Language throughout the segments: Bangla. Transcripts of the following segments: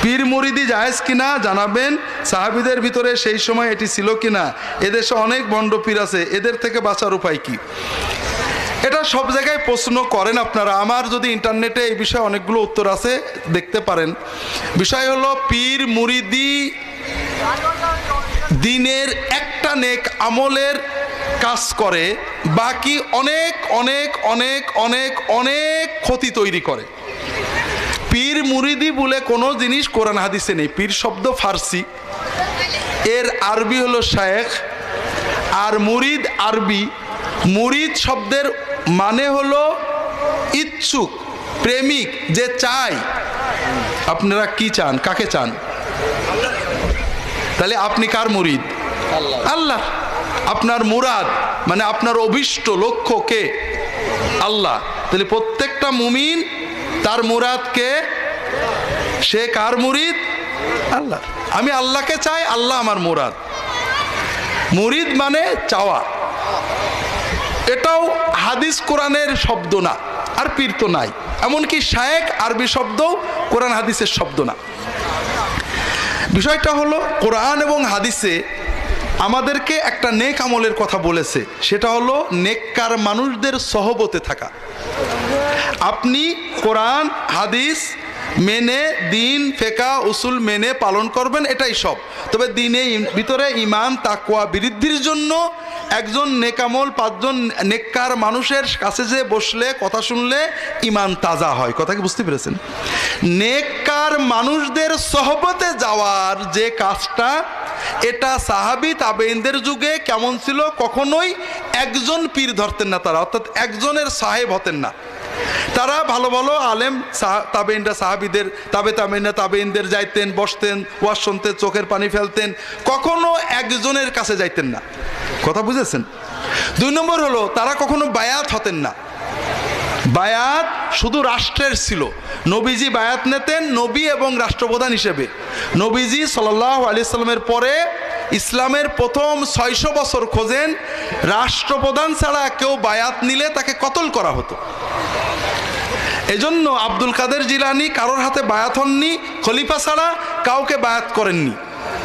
পীর মুরিদি জায়েজ কিনা জানাবেন। সাহাবীদের ভিতরে সেই সময় এটি ছিল কিনা। এদেশে অনেক ভণ্ড পীর আছে, এদের থেকে বাঁচার উপায় কি? এটা সব জায়গায় প্রশ্ন করেন আপনারা। আমার যদি ইন্টারনেটে এই বিষয়ে অনেকগুলো উত্তর আছে, দেখতে পারেন। বিষয় হলো পীর মুরিদি দিনের একটা নেক আমলের কাজ করে, বাকি অনেক অনেক অনেক অনেক অনেক ক্ষতি তৈরি করে। পীর মুরিদি বলে কোনো জিনিস কোরআন হাদিসে নেই। পীর শব্দ ফার্সি, এর আরবি হলো শায়েখ, আর মুরিদ আরবি। মুরিদ শব্দের মানে হলো ইচ্ছুক, প্রেমিক, যে চায়। আপনারা কি চান? কাকে চান? তাহলে আপনি কার মুরিদ? আল্লাহ। আপনার মুরাদ মানে আপনার অভিষ্ট লক্ষ্য কে? আল্লাহ। তাহলে প্রত্যেকটা মুমিন তার মুরাদ কে? সে কার মুরিদ? আল্লাহ। আমি আল্লাহকে চাই, আল্লাহ আমার মুরাদ। মুরিদ মানে চাওয়া। এটাও হাদিস কোরআনের শব্দ না, আর পীর তো নাই। এমনকি শায়েখ আরবি শব্দ, কোরআন হাদিসের শব্দ না। বিষয়টা হলো কোরআন এবং হাদিসে আমাদেরকে একটা নেক আমলের কথা বলেছে, সেটা হলো নেককার মানুষদের সহবতে থাকা। আপনি কোরআন হাদিস মেনে, দিন ফেকা উসুল মেনে পালন করবেন, এটাই সব। তবে দিনে ভিতরে ইমান তাকওয়া বৃদ্ধির জন্য একজন নেকামল, পাঁচজন নেককার মানুষের কাছে যে বসলে কথা শুনলে ইমান তাজা হয়। কথা কি বুঝতে পেরেছেন? নেককার মানুষদের সহবতে যাওয়ার যে কাজটা, এটা সাহাবী তাবেঈনদের যুগে কেমন ছিল? কখনোই একজন পীর ধরতেন না তারা, অর্থাৎ একজনের সাহেব হতেন না। তারা ভালো ভালো আলেম তাবেঈনরা, সাহাবীদের তাবেঈনরা তাবেঈনদের যাইতেন, বসতেন, ওয়াজ শুনতেন, চোখের পানি ফেলতেন, কখনো একজনের কাছে যাইতেন না। কথা বুঝেছেন? 2 নম্বর হলো তারা কখনো বায়াত হতেন না। বায়াত শুধু রাষ্ট্রের ছিল। নবীজি বায়াত নিতেন নবী এবং রাষ্ট্রপ্রধান হিসেবে। নবীজি সাল্লাল্লাহু আলাইহি সাল্লামের পরে ইসলামের প্রথম 600 বছর খোঁজেন, রাষ্ট্রপ্রধান ছাড়া কেউ বায়াত নিলে তাকে কতল করা হতো। এজন্য আব্দুল কাদের জিলানী কারোর হাতে বায়াত হননি, খলিফা ছাড়া কাউকে বায়াত করেননি।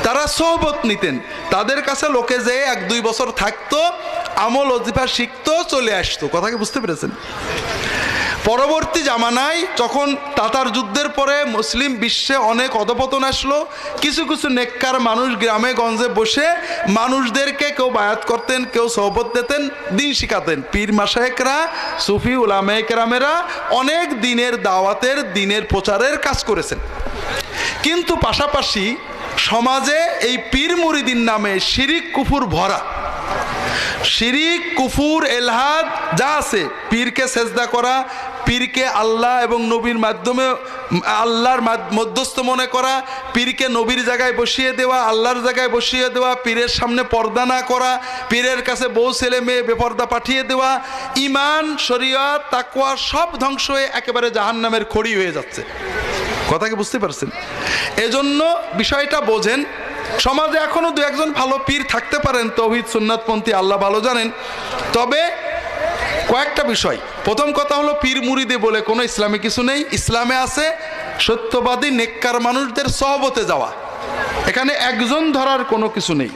তারা সোহবত নিতেন, তাদের কাছে লোকে যেয়ে 1-2 বছর থাকতো, আমল ওজিফা শিখতো, চলে আসতো। কথা কি বুঝতে পেরেছেন? পরবর্তী জামানায় যখন তাতার যুদ্ধের পরে মুসলিম বিশ্বে অনেক অধপতন আসলো, কিছু কিছু নেককার মানুষ গ্রামে গঞ্জে বসে মানুষদেরকে কেউ বায়াত করতেন, কেউ সোহবত দিতেন, দিন শিখাতেন। পীর মাশায়েখরা, সুফি উলামায়ে কেরামেরা অনেক দিনের দাওয়াতের, দিনের প্রচারের কাজ করেছেন। কিন্তু পাশাপাশি সমাজে এই পীর মুরিদিন নামে শিরিক কুফুর ভরা। শিরিক কুফুর এলহাদ যা আছে, পীরকে সেজদা করা, পীরকে আল্লাহ এবং নবীর মাধ্যমে আল্লাহর মধ্যস্থ মনে করা, পীরকে নবীর জায়গায় বসিয়ে দেওয়া, আল্লাহর জায়গায় বসিয়ে দেওয়া, পীরের সামনে পর্দা না করা, পীরের কাছে বউ ছেলে মেয়ে বেপর্দা পাঠিয়ে দেওয়া, ইমান শরীয়ত তাকওয়া সব ধ্বংস হয়ে একেবারে জাহান্নামের খড়ি হয়ে যাচ্ছে। কথা কি বুঝতে পারছেন? এজন্য বিষয়টা বোঝেন। সমাজে এখনো 2-1জন ভালো পীর থাকতে পারেন, তৌহিদ সুন্নাতপন্থী, আল্লাহ ভালো জানেন। তবে কয়েকটা বিষয়। প্রথম কথা হলো পীর মুরিদি বলে কোনো ইসলামে কিছু নেই। ইসলামে আছে সত্যবাদী নেককার মানুষদের সহবতে যাওয়া। এখানে একজন ধরার কোনো কিছু নেই।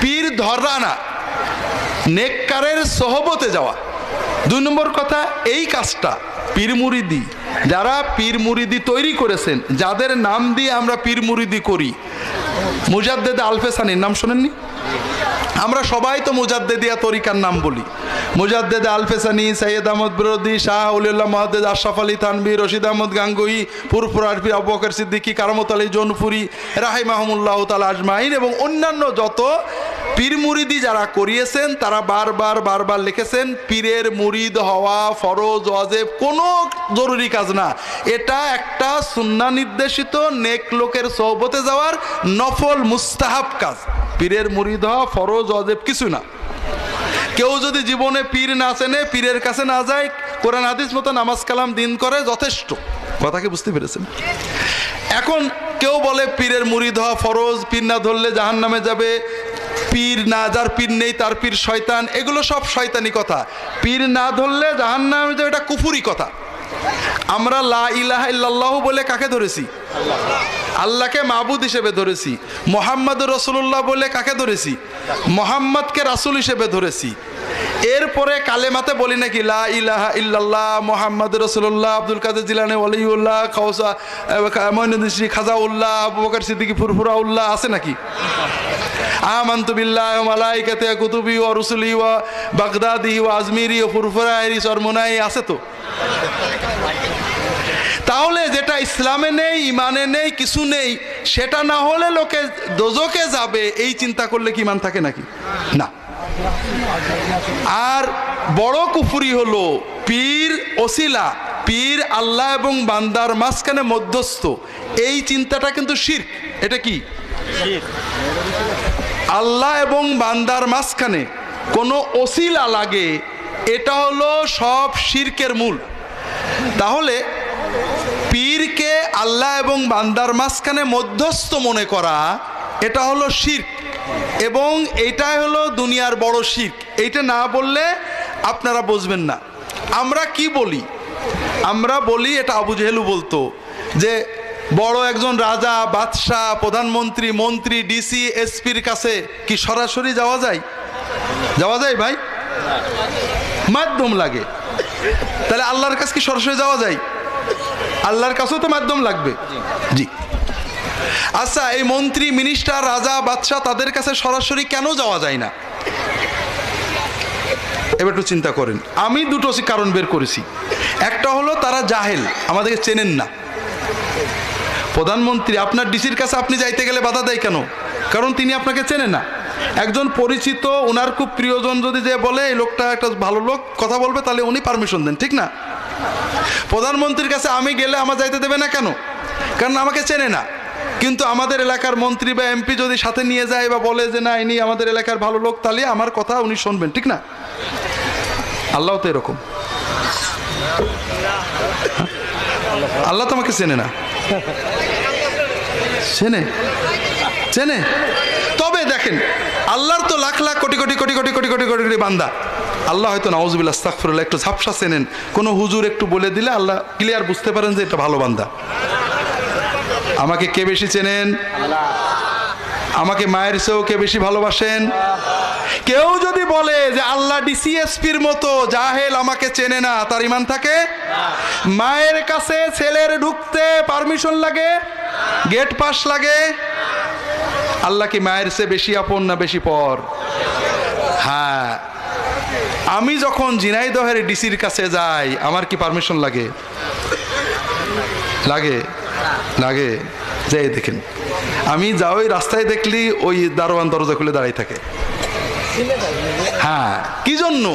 পীর ধরা না, নেককারের সহবতে যাওয়া। 2 নম্বর কথা, এই কাজটা পীর মুরিদি, যারা পীর মুরিদি তৈরি করেছেন, যাদের নাম দিয়ে আমরা পীর মুরিদি করি, মুজাদ্দেদ আলফেসানির নাম শোনেননি? আমরা সবাই তো মুজাদ্দেদিয়া তরিকার নাম বলি। মুজাদ্দেদ আলফেসানি, সৈয়দ আহমদ বিরোধী, শাহ উলিউল্লাহ মুহাদ্দিস আশরাফ আলী থানভী, রশিদ আহমদ গাঙ্গুহি, পুরপুরার পীর আবু বকর সিদ্দিকী, কারামত আলী জৌনপুরি রাহিমাহুমুল্লাহ তাআলা আজমাইন এবং অন্যান্য যত পীর মুরিদি যারা করিয়েছেন, তারা বারবার লিখেছেন পীরের মুরিদ হওয়া ফরজ ওয়াজিব কোনো জরুরি কাজ না। এটা একটা সুন্নাহ নির্দেশিত নেক লোকের সোহবতে যাওয়ার নফল মুস্তাহাব কাজ। পীরের মুরিদ হওয়া ফরজ ওয়াজিব কিছু না। কেউ যদি জীবনে পীর না চেনে, পীরের কাছে না যায়, কোরআন হাদিস মতো নামাজ কালাম দিন করে, যথেষ্ট। কথা কি বুঝতে পেরেছেন? এখন কেউ বলে পীরের মুরিদ হওয়া ফরজ, পীর না ধরলে জাহান্নামে যাবে, পীর না, যার পীর নেই তার পীর শয়তান। এগুলো সব শয়তানি কথা। পীর না ধরলে জাহান্নামে যাবে, এটা কুফরি কথা। আমরা লা ইলাহা ইল্লাল্লাহু বলে কাকে ধরেছি? আল্লাহকে মাবুদ হিসেবে ধরেছি, মোহাম্মদ রসুল্লাহ বলে কাকে ধরেছি? মোহাম্মদকে রাসূল হিসেবে ধরেছি। এরপরে কালেমাতে বলি নাকি লা ইলাহা ইল্লাল্লাহ মোহাম্মদ রসুল্লাহ, আব্দুল কাদের জিলানী ওয়ালিউল্লাহ, খাওসা মঈনুদ্দিন চিশতি খাজাউল্লাহ, আবু বকর সিদ্দিকী ফুরফুরাউল্লাহ আছে নাকি? আমানতু বিল্লাহি ওয়া মালাইকাতিহি ওয়া কুতুবিহি ওয়া রুসুলিহি ওয়া বাগদাদিহি ওয়া আজমিরি ওয়া ফুরফুরাইহি সরমুনাই আছে তো? তাহলে যেটা ইসলামে নেই, ইমানে নেই, কিছু নেই, সেটা না হলে লোকে দোজখে যাবে, এই চিন্তা করলে কি ইমান থাকে নাকি? না। আর বড় কুফরি হলো পীর ওসিলা, পীর আল্লাহ এবং বান্দার মাঝখানে মধ্যস্থ, এই চিন্তাটা কিন্তু শিরক। এটা কি? আল্লাহ এবং বান্দার মাঝখানে কোনো ওসিলা লাগে, এটা হলো সব শিরকের মূল। তাহলে পীরকে আল্লাহ এবং বান্দার মাঝখানে মধ্যস্থ মনে করা, এটা হলো শিরক, এবং এইটাই হলো দুনিয়ার বড় শিরক। এইটা না বললে আপনারা বুঝবেন না। আমরা কি বলি? আমরা বলি, এটা আবু জেহেলও বলতো, যে বড় একজন রাজা, বাদশাহ, প্রধানমন্ত্রী, মন্ত্রী, ডিসি, এসপির কাছে কি সরাসরি যাওয়া যায়? যাওয়া যায় ভাই? মাধ্যম লাগে। তাহলে আল্লাহর কাছে কি সরাসরি যাওয়া যায়? আল্লাহর কাছেও তো মাধ্যম লাগবে। জি। আচ্ছা, এই মন্ত্রী, মিনিস্টার, রাজা, বাদশাহ, তাদের কাছে সরাসরি কেন যাওয়া যায় না? এবার একটু চিন্তা করেন। আমি দুটো কারণ বের করেছি। একটা হলো তারা জাহেল, আমাদেরকে চেনেন না। প্রধানমন্ত্রী আপনার ডিসির কাছে আপনি যাইতে গেলে বাধা দেয় কেন? কারণ তিনি আপনাকে চেনে না। একজন পরিচিত, ওনার খুব প্রিয়জন যদি যে বলে এই লোকটা একটা ভালো লোক, কথা বলবে, তাহলে উনি পারমিশন দেন, ঠিক না? প্রধানমন্ত্রীর কাছে আমি গেলে আমার যাইতে দেবে না কেন? কারণ আমাকে চেনে না। কিন্তু আমাদের এলাকার মন্ত্রী বা এমপি যদি সাথে নিয়ে যায় বা বলে যে না ইনি আমাদের এলাকার ভালো লোক, তাহলে আমার কথা উনি শুনবেন, ঠিক না? আল্লাহ তো এরকম। আল্লাহ তো আমাকে চেনে না। চেনে? চেনে? তবে দেখেন, আল্লাহর তো লাখ লাখ কোটি কোটি কোটি কোটি কোটি কোটি কোটি কোটি বান্দা। আল্লাহ হয়তো নাউজুবিল্লাহ আস্তাগফিরুল্লাহ একটু ঝাপসা চেনেন, কোনো হুজুর একটু বলে দিলে আল্লাহ ক্লিয়ার বুঝতে পারেন যে এটা ভালো বান্দা। আমাকে কে বেশি চেনেন? আমাকে মায়ের চেয়েও কে বেশি ভালোবাসেন? কেউ যদি বলে যে আল্লাহ ডিসিএসপির মতো জাহেল, আমাকে চেনে না, তার ইমান থাকে? মায়ের কাছে ছেলের ঢুকতে পারমিশন লাগে, গেট পাস লাগে। আল্লাহ কি মায়ের চেয়ে বেশি আপন না বেশি পর? হ্যাঁ। আমি যখন ঝিনাইদহের ডিসির কাছে যাই, আমার কি পারমিশন লাগে? লাগে? লাগে। যাই দেখেন, আমি যাওই রাস্তায় দেখলি ওই দারোয়ান দরজা খুলে দাঁড়াই থাকে। হ্যাঁ, কি জন্য?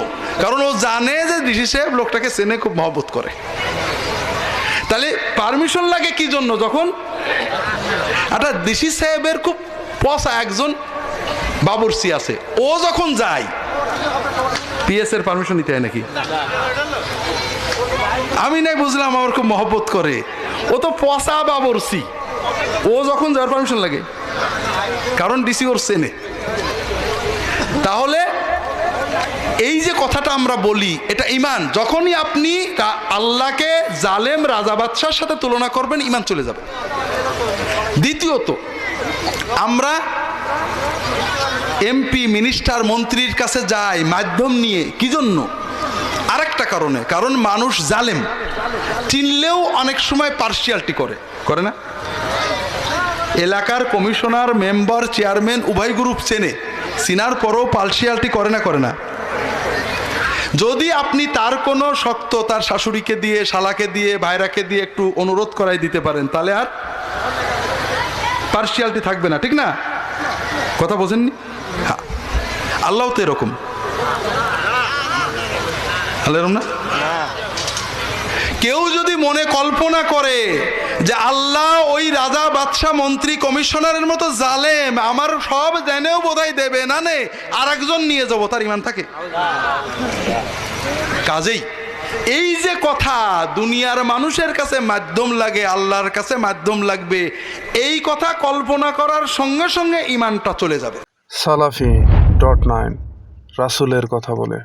কারণ ও জানে যে ডিসি সাহেব লোকটাকে চেনে, খুব মহব্বত করে। তাহলে পারমিশন লাগে কি জন্য? যখন একটা ডিসি সাহেবের খুব পসা একজন বাবুর্চি আছে, ও যখন যায়, পিএস এর পারমিশন নিতে হয় নাকি? আমি নাই বুঝলাম, আমার খুব মহব্বত করে, ও তো পসা বাবুর্চি, ও যখন যাওয়ার পারমিশন লাগে, কারণ ডিসি ওর চেনে। তাহলে এই যে কথাটা আমরা বলি, এটা ইমান। যখনই আপনি আল্লাহকে জালেম রাজা বাদশার সাথে তুলনা করবেন, ইমান চলে যাবে। দ্বিতীয়ত, আমরা এমপি, মিনিস্টার, মন্ত্রীর কাছে যাই মাধ্যম নিয়ে, কি জন্য? আরেকটা কারণে, কারণ মানুষ জালেম, চিনলেও অনেক সময় পার্সিয়ালিটি করে না? এলাকার কমিশনার, মেম্বার, চেয়ারম্যান উভয় গ্রুপ চেনে, চিনার পরেও পার্সিয়ালিটি করে না? যদি আপনি তার কোনো শক্ত, তার শাশুড়িকে দিয়ে, শালাকে দিয়ে, ভাইরাকে দিয়ে একটু অনুরোধ করাই দিতে পারেন, তাহলে আর পার্সিয়ালিটি থাকবে না, ঠিক না? কথা বোঝেননি? হ্যাঁ, আল্লাহ তো এরকম। আল্লাহ এরকম না? কেউ যদি মনে কল্পনা করে যে আল্লাহ ওই রাজা, বাদশাহ, মন্ত্রী, কমিশনারের মতো জালেম, আমার সব জেনেও বোধহয় দেবে না, নে আর একজন নিয়ে যাবো, তার ইমান থাকে? কাজেই এই যে কথা, দুনিয়ার মানুষের কাছে মাধ্যম লাগে, আল্লাহর কাছে মাধ্যম লাগবে, এই কথা কল্পনা করার সঙ্গে সঙ্গে ইমানটা চলে যাবে। Salafi.9 রাসূলের কথা বলে।